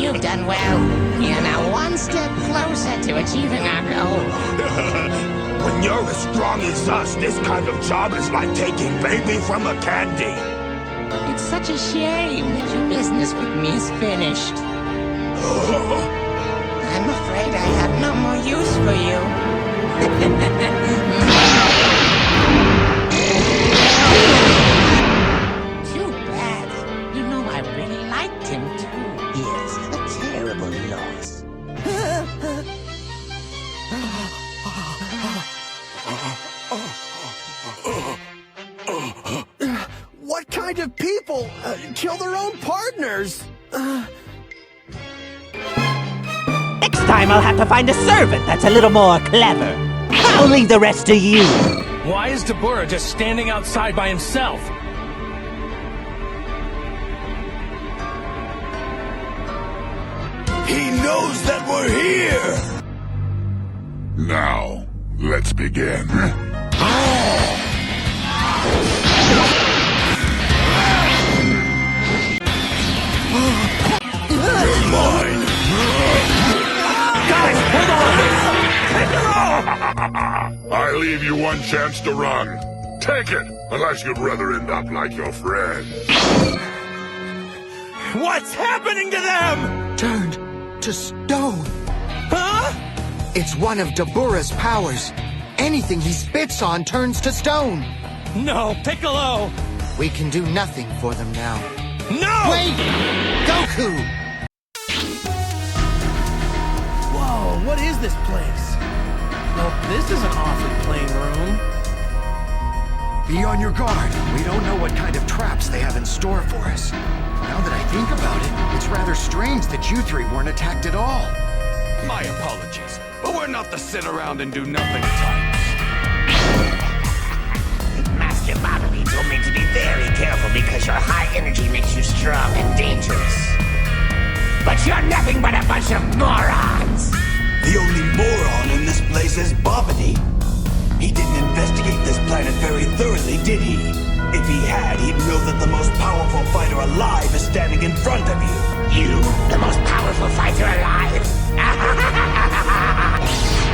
You've done well. You're now one step closer to achieving our goal. When you're as strong as us, this kind of job is like taking baby from a candy. It's such a shame that your business with me is finished. I'm afraid I have no more use for you. Too bad. You know I really liked him too. Yes, a terrible loss. What kind of people kill their own partners? Next time I'll have to find a servant that's a little more clever. I'll leave the rest to you. Why is Dabura just standing outside by himself? He knows that we're here! Now, let's begin. You're mine! Guys, hold on! I leave you one chance to run. Take it, unless you'd rather end up like your friend. What's happening to them? Turned to stone. Huh? It's one of Dabura's powers. Anything he spits on turns to stone. No, Piccolo! We can do nothing for them now. No! Wait! Goku! Whoa, what is this place? Well, this is an awfully plain room. Be on your guard. We don't know what kind of traps they have in store for us. Now that I think about it, it's rather strange that you three weren't attacked at all. My apologies, but we're not the sit around and do nothing types. Master Babidi told me to be very careful because your high energy makes you strong and dangerous. But you're nothing but a bunch of morons! The only moron in this place is Babidi. He didn't investigate this planet very thoroughly, did he? If he had, he'd know that the most powerful fighter alive is standing in front of you. You, the most powerful fighter alive?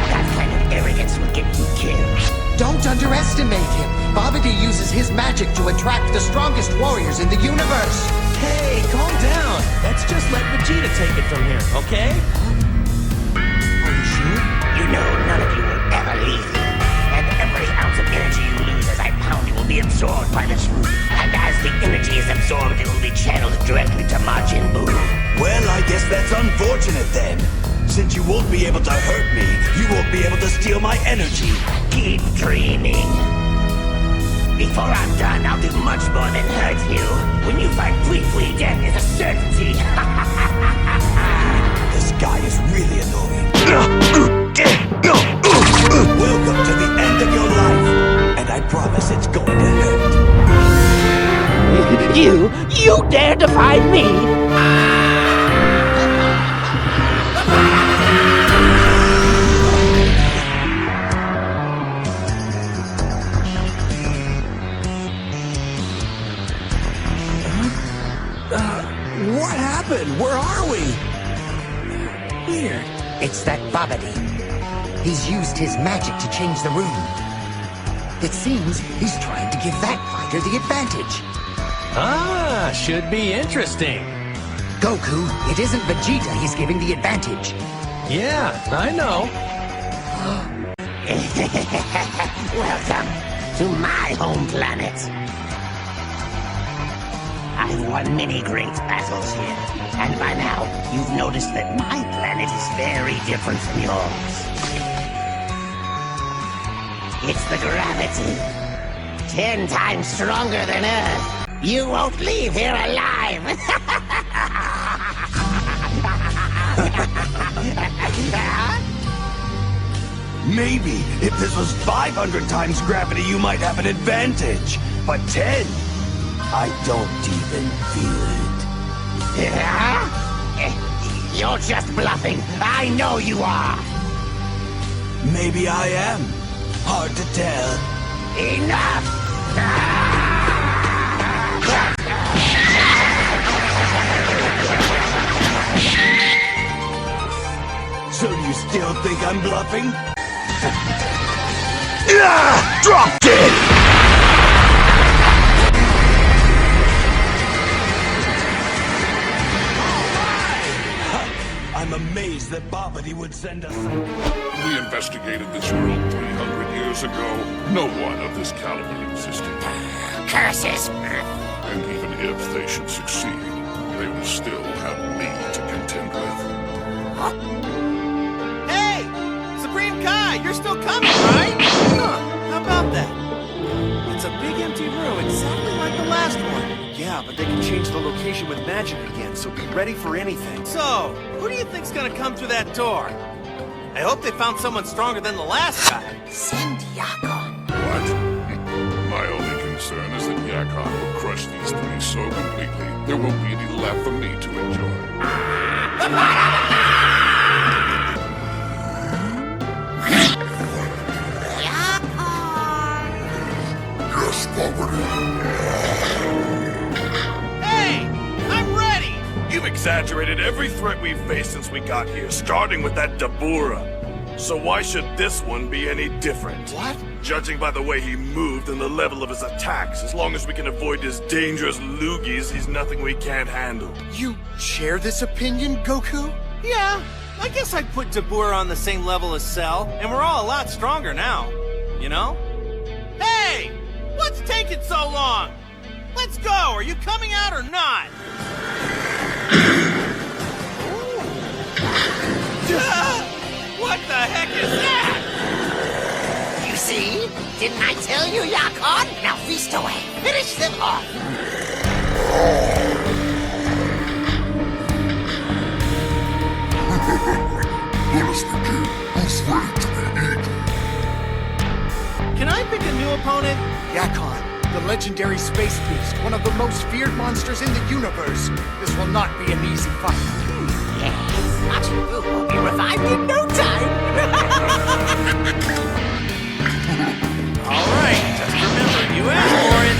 That kind of arrogance will get you killed. Don't underestimate him. Babidi uses his magic to attract the strongest warriors in the universe. Hey, calm down. Let's just let Vegeta take it from here, okay? Are you sure? You know none of you will ever leave me. And every ounce of energy you lose as I pound you will be absorbed by the truth. And as the energy is absorbed, it will be channeled directly to Majin Buu. Well, I guess that's unfortunate then. Since you won't be able to hurt me, you won't be able to steal my energy. Keep dreaming. Before I'm done, I'll do much more than hurt you. When you fight Pui, death is a certainty. This guy is really annoying. Welcome to the end of your life, and I promise it's going to hurt. You dare defy me? What happened? Where are we? Weird. It's that Babidi. He's used his magic to change the room. It seems he's trying to give that fighter the advantage. Ah, should be interesting. Goku, it isn't Vegeta he's giving the advantage. Yeah, I know. Welcome to my home planet. I've won many great battles here, and by now, you've noticed that my planet is very different from yours. It's the gravity. 10 times stronger than Earth. You won't leave here alive. Maybe if this was 500 times gravity, you might have an advantage. But 10? I don't even feel it. You're just bluffing. I know you are. Maybe I am. Hard to tell. Enough! still think I'm bluffing? Drop dead! I'm amazed that Babidi would send us. We investigated this world 300 years ago. No one of this caliber existed. Curses! And even if they should succeed, they will still have me to contend with. Hey! Supreme Kai, you're still coming, right? Huh, how about that? It's a big empty room, exactly like the last one. Yeah, but they can change the location with magic again, so be ready for anything. So, who do you think's gonna come through that door? I hope they found someone stronger than the last guy. Send Yakon. What? My only concern is that Yakon will crush these three so completely, there won't be any left for me to enjoy. Yes, Babidi. Hey! I'm ready! You've exaggerated every threat we've faced since we got here, starting with that Dabura. So why should this one be any different? What? Judging by the way he moved and the level of his attacks, as long as we can avoid his dangerous loogies, he's nothing we can't handle. You share this opinion, Goku? Yeah, I guess I'd put Dabura on the same level as Cell, and we're all a lot stronger now. You know? Hey! What's taking so long? Let's go! Are you coming out or not? What the heck is that? You see? Didn't I tell you, Yakon? Now feast away. Finish them off. Let us begin. Who's ready to be eaten? Can I pick a new opponent? Yakon, the legendary space beast, one of the most feared monsters in the universe. This will not be an easy fight. Yes, Majin Buu will be revived in no time. All right, just remember, you asked for it.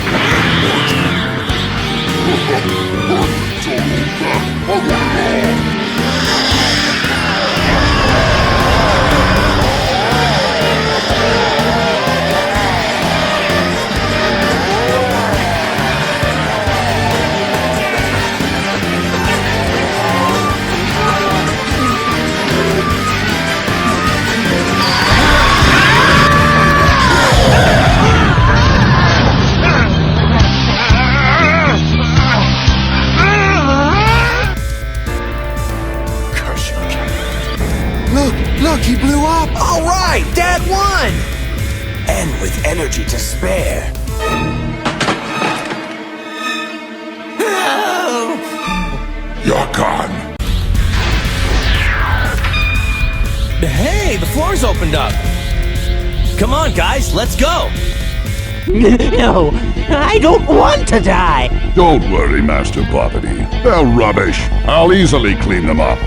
Look, he blew up! All right, Dad won! And with energy to spare. Yakon! Hey, the floor's opened up. Come on, guys, let's go. No, I don't want to die. Don't worry, Master Babidi. They're rubbish. I'll easily clean them up.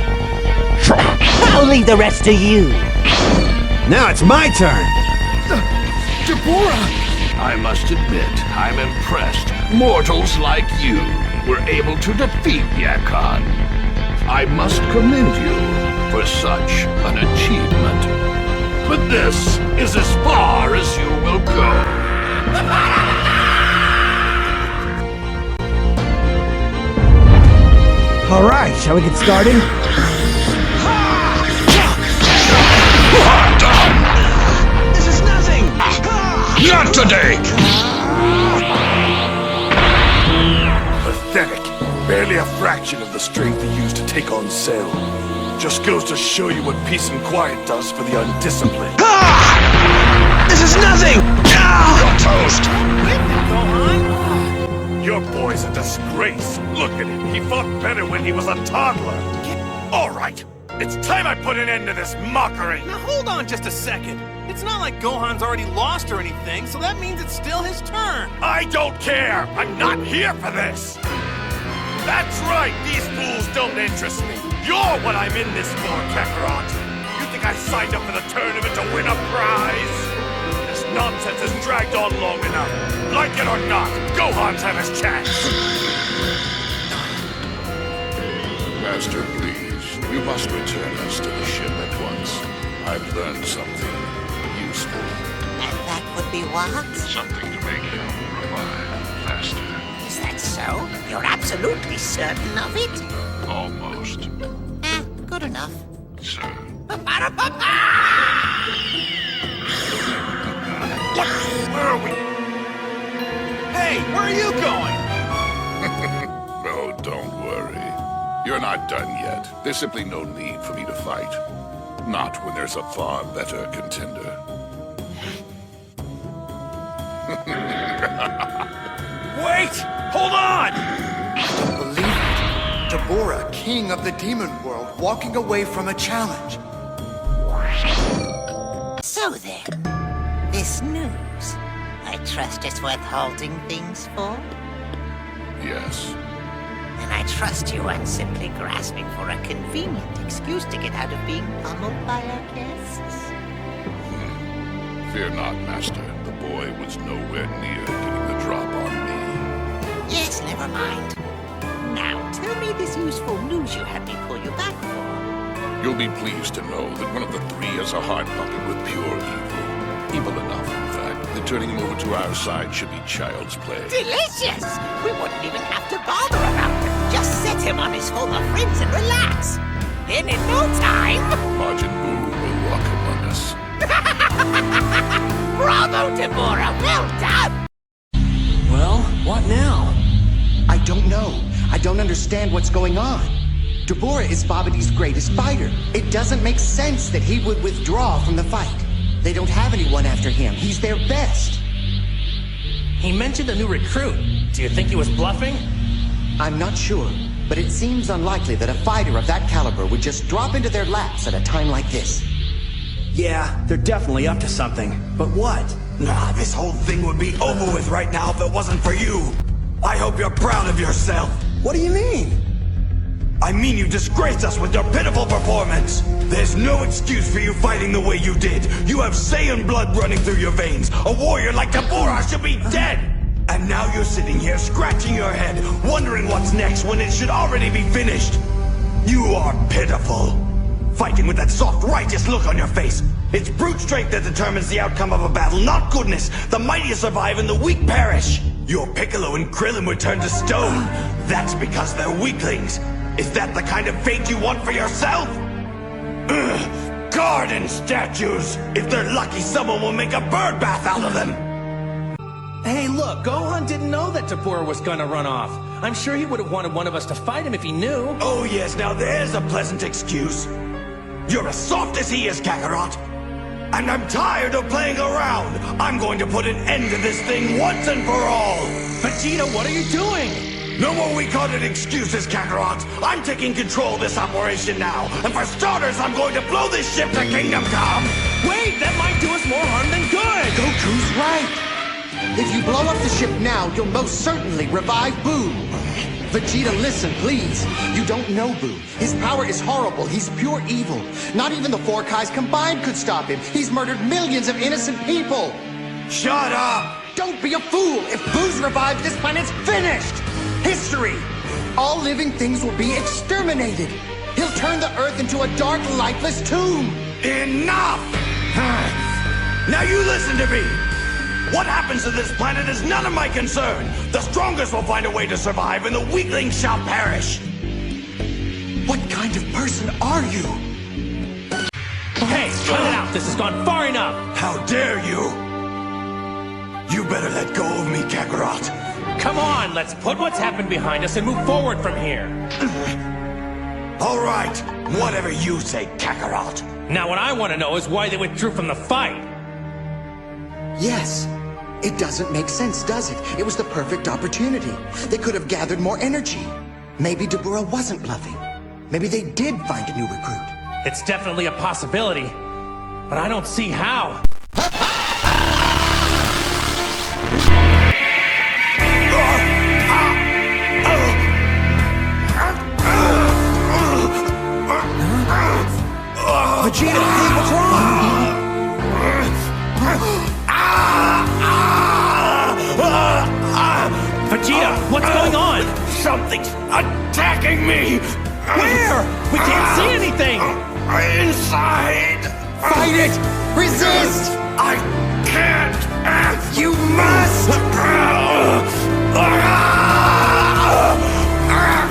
I'll leave the rest to you. Now it's my turn. Dabura! I must admit, I'm impressed. Mortals like you were able to defeat Yakon. I must commend you for such an achievement. But this is as far as you will go. All right, shall we get started? This is nothing! Not today! Pathetic. Barely a fraction of the strength he used to take on Cell. Just goes to show you what peace and quiet does for the undisciplined. This is nothing! You're toast! Your boy's a disgrace. Look at him. He fought better when he was a toddler. All right. It's time I put an end to this mockery. Now hold on just a second. It's not like Gohan's already lost or anything, so that means it's still his turn. I don't care. I'm not here for this. That's right. These fools don't interest me. You're what I'm in this for, Kakarot. You think I signed up for the tournament to win a prize? This nonsense has dragged on long enough. Like it or not, Gohan's had his chance. Master, please. You must return us to the ship at once. I've learned something useful. And that would be what? Something to make you revive faster. Is that so? You're absolutely certain of it? Almost. Good enough. Sir. Where are we? Hey, where are you going? Oh, don't worry. You're not done yet. There's simply no need for me to fight. Not when there's a far better contender. Wait! Hold on! Believe it. Deborah, king of the demon world, walking away from a challenge. So then, this news, I trust it's worth halting things for? Yes. And I trust you aren't simply grasping for a convenient excuse to get out of being pummeled by our guests. Fear not, Master. The boy was nowhere near getting the drop on me. Yes, never mind. Now, tell me this useful news you had me pull you back for. You'll be pleased to know that one of the three has a heart pumping with pure evil. Evil enough, in fact, that turning him over to our side should be child's play. Delicious! We wouldn't even have to bother about it. Just set him on his former friends and relax. Then in no time... Majin Buu will walk among us. Bravo, Deborah! Well done! Well, what now? I don't know. I don't understand what's going on. Deborah is Babidi's greatest fighter. It doesn't make sense that he would withdraw from the fight. They don't have anyone after him. He's their best. He mentioned a new recruit. Do you think he was bluffing? I'm not sure, but it seems unlikely that a fighter of that caliber would just drop into their laps at a time like this. Yeah, they're definitely up to something. But what? Nah, this whole thing would be over with right now if it wasn't for you. I hope you're proud of yourself. What do you mean? I mean you disgraced us with your pitiful performance. There's no excuse for you fighting the way you did. You have Saiyan blood running through your veins. A warrior like Deborah should be dead. And now you're sitting here scratching your head, wondering what's next when it should already be finished. You are pitiful. Fighting with that soft, righteous look on your face. It's brute strength that determines the outcome of a battle, not goodness. The mighty survive and the weak perish. Your Piccolo and Krillin would turn to stone. That's because they're weaklings. Is that the kind of fate you want for yourself? Garden statues! If they're lucky, someone will make a bird bath out of them! Hey, look, Gohan didn't know that Deborah was gonna run off. I'm sure he would have wanted one of us to fight him if he knew. Oh yes, now there's a pleasant excuse. You're as soft as he is, Kakarot. And I'm tired of playing around. I'm going to put an end to this thing once and for all. Vegeta, what are you doing? No more weak-hearted excuses, Kakarot. I'm taking control of this operation now. And for starters, I'm going to blow this ship to Kingdom Come. Wait, that might do us more harm than good. Goku's right. If you blow up the ship now, you'll most certainly revive Buu. Vegeta, listen, please. You don't know Buu. His power is horrible. He's pure evil. Not even the four Kais combined could stop him. He's murdered millions of innocent people. Shut up! Don't be a fool. If Buu's revived, this planet's finished. History. All living things will be exterminated. He'll turn the Earth into a dark, lifeless tomb. Enough! Now you listen to me. What happens to this planet is none of my concern. The strongest will find a way to survive, and the weaklings shall perish. What kind of person are you? Hey, cut it out. This has gone far enough. How dare you? You better let go of me, Kakarot. Come on, let's put what's happened behind us and move forward from here. All right, whatever you say, Kakarot. Now what I want to know is why they withdrew from the fight. Yes. It doesn't make sense, does it? It was the perfect opportunity. They could have gathered more energy. Maybe Deborah wasn't bluffing. Maybe they did find a new recruit. It's definitely a possibility, but I don't see how. Vegeta, hey, what's wrong? Vegeta, what's going on? Something's attacking me! Where? We can't see anything! Inside! Fight it! Resist! I can't! You must!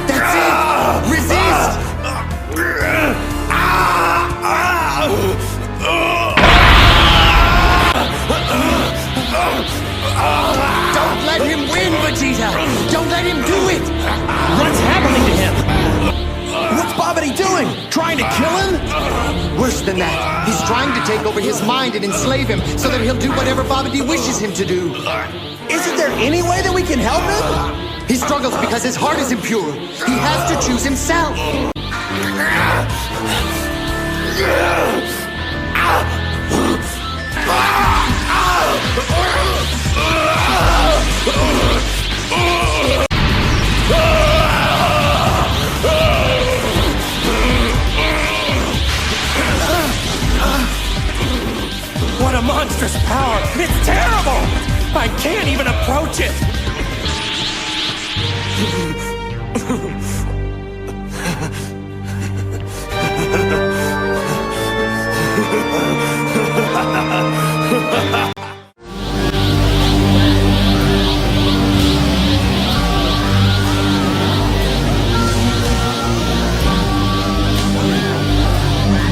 That's it! Resist! Don't let him win, Vegeta! Don't let him do it! What's happening to him? What's Babidi doing? Trying to kill him? Worse than that, he's trying to take over his mind and enslave him so that he'll do whatever Babidi wishes him to do. Isn't there any way that we can help him? He struggles because his heart is impure. He has to choose himself. What a monstrous power! It's terrible! I can't even approach it!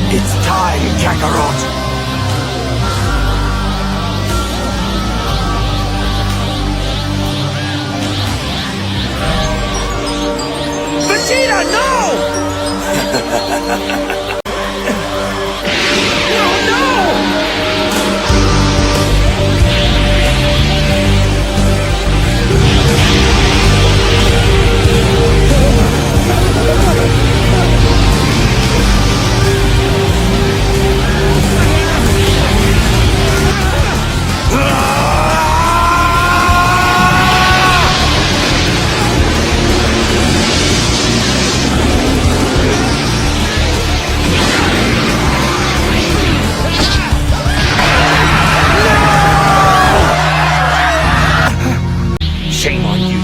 It's time, Kakarot! Vegeta, no! No, no! Shame on you.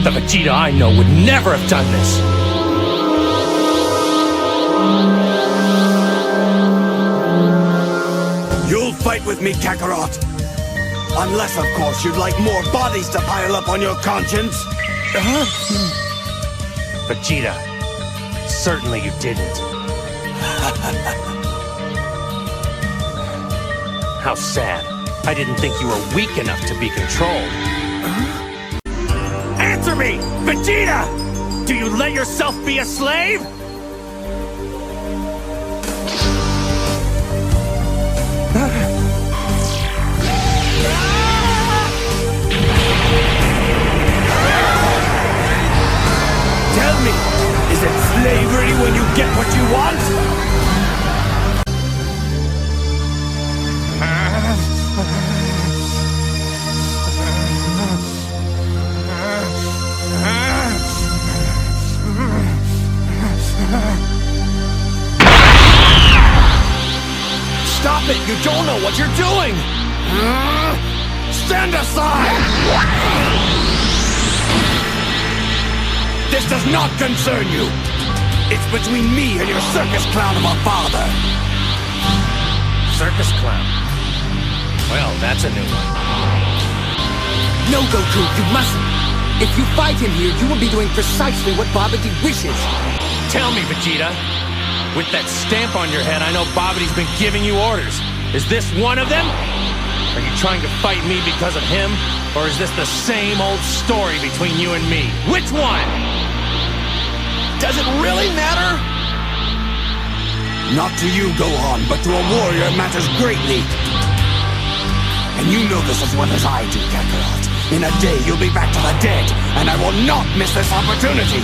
The Vegeta I know would never have done this. You'll fight with me, Kakarot. Unless, of course, you'd like more bodies to pile up on your conscience. Vegeta, certainly you didn't. How sad. I didn't think you were weak enough to be controlled. Answer me! Vegeta! Do you let yourself be a slave? Tell me, is it slavery when you get what you want? Stop it! You don't know what you're doing! Stand aside! This does not concern you. It's between me and your circus clown of a father. Circus clown? Well, that's a new one. No, Goku, you mustn't. If you fight him here, you will be doing precisely what Babidi wishes. Tell me, Vegeta. With that stamp on your head, I know Babidi's been giving you orders. Is this one of them? Are you trying to fight me because of him? Or is this the same old story between you and me? Which one? Does it really matter? Not to you, Gohan, but to a warrior it matters greatly. And you know this as well as I do, Kakarot. In a day, you'll be back to the dead, and I will not miss this opportunity.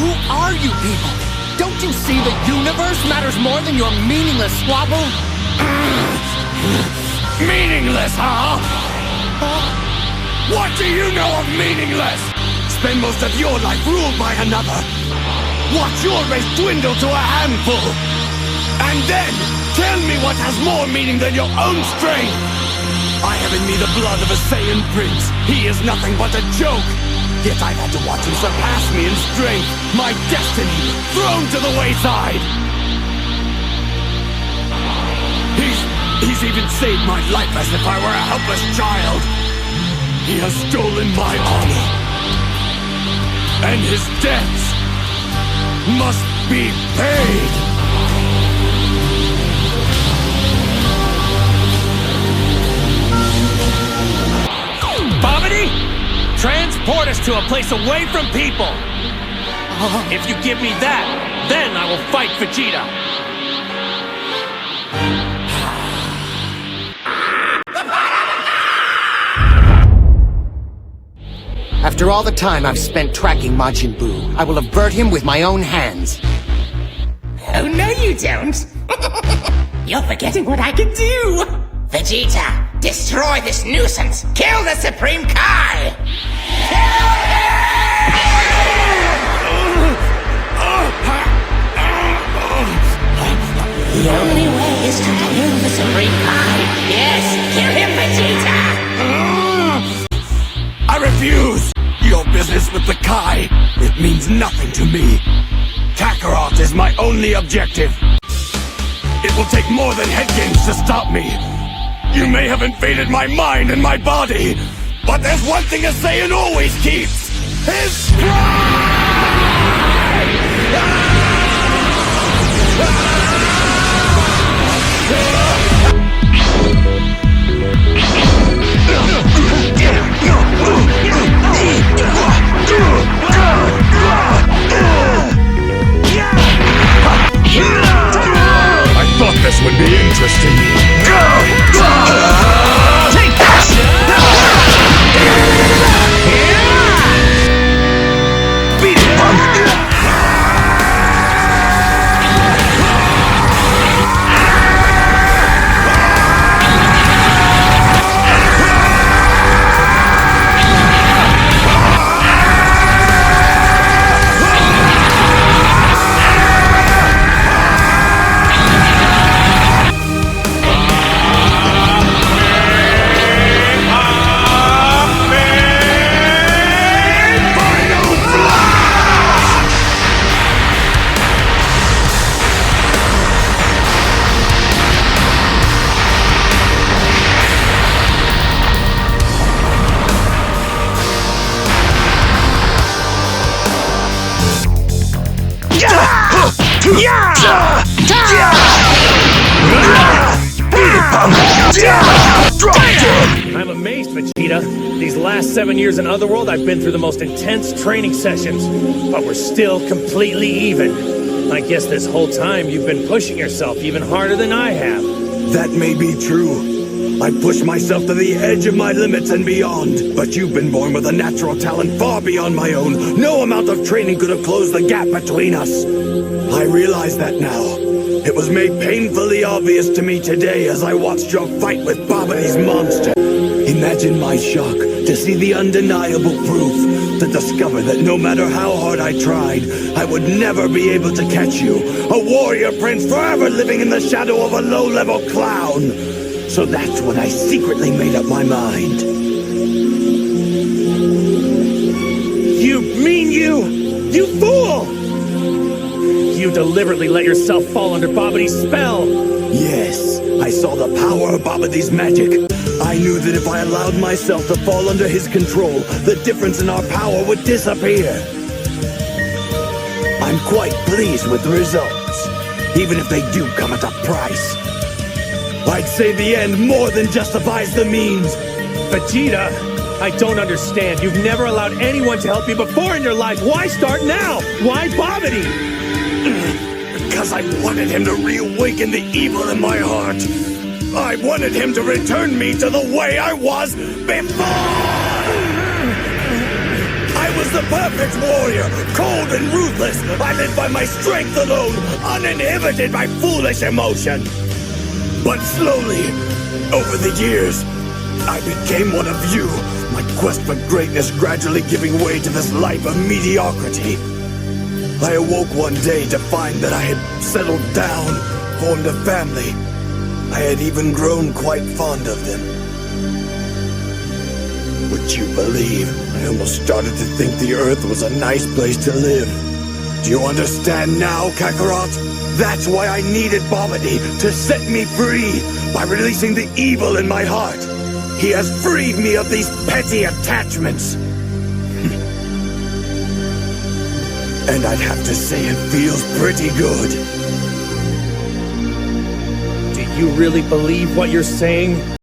Who are you people? Don't you see the universe matters more than your meaningless squabble? Meaningless, huh? What do you know of meaningless? Spend most of your life ruled by another. Watch your race dwindle to a handful. And then, tell me what has more meaning than your own strength. I have in me the blood of a Saiyan prince. He is nothing but a joke. Yet I've had to watch him surpass me in strength. My destiny thrown to the wayside. even saved my life as if I were a helpless child. He has stolen my honor. And his debts must be paid. Babidi, transport us to a place away from people. If you give me that, then I will fight Vegeta. After all the time I've spent tracking Majin Buu, I will avert him with my own hands. Oh, no you don't. You're forgetting what I can do. Vegeta, destroy this nuisance. Kill the Supreme Kai. Kill him! The only way is to kill the Supreme Kai. Yes, kill him, Vegeta. I refuse! Your business with the Kai, it means nothing to me. Kakarot is my only objective. It will take more than head games to stop me. You may have invaded my mind and my body, but there's one thing a Saiyan always keeps. His I thought this would be interesting. Take this! Beat it, punk! I'm amazed, Vegeta. These last 7 years in Otherworld, I've been through the most intense training sessions, but we're still completely even. I guess this whole time you've been pushing yourself even harder than I have. That may be true. I pushed myself to the edge of my limits and beyond, but you've been born with a natural talent far beyond my own. No amount of training could have closed the gap between us. I realize that now. It was made painfully obvious to me today as I watched your fight with Babidi's monster. Imagine my shock to see the undeniable proof, to discover that no matter how hard I tried, I would never be able to catch you. A warrior prince forever living in the shadow of a low-level clown. So that's when I secretly made up my mind. You mean you fool! You deliberately let yourself fall under Babidi's spell! Yes, I saw the power of Babidi's magic. I knew that if I allowed myself to fall under his control, the difference in our power would disappear. I'm quite pleased with the results, even if they do come at a price. I'd say the end more than justifies the means. Vegeta, I don't understand. You've never allowed anyone to help you before in your life. Why start now? Why Babidi? Because I wanted him to reawaken the evil in my heart. I wanted him to return me to the way I was before! I was the perfect warrior, cold and ruthless. I lived by my strength alone, uninhibited by foolish emotion. But slowly, over the years, I became one of you, my quest for greatness gradually giving way to this life of mediocrity. I awoke one day to find that I had settled down, formed a family. I had even grown quite fond of them. Would you believe, I almost started to think the Earth was a nice place to live. Do you understand now, Kakarot? That's why I needed Babidi to set me free by releasing the evil in my heart. He has freed me of these petty attachments. And I'd have to say it feels pretty good. Do you really believe what you're saying?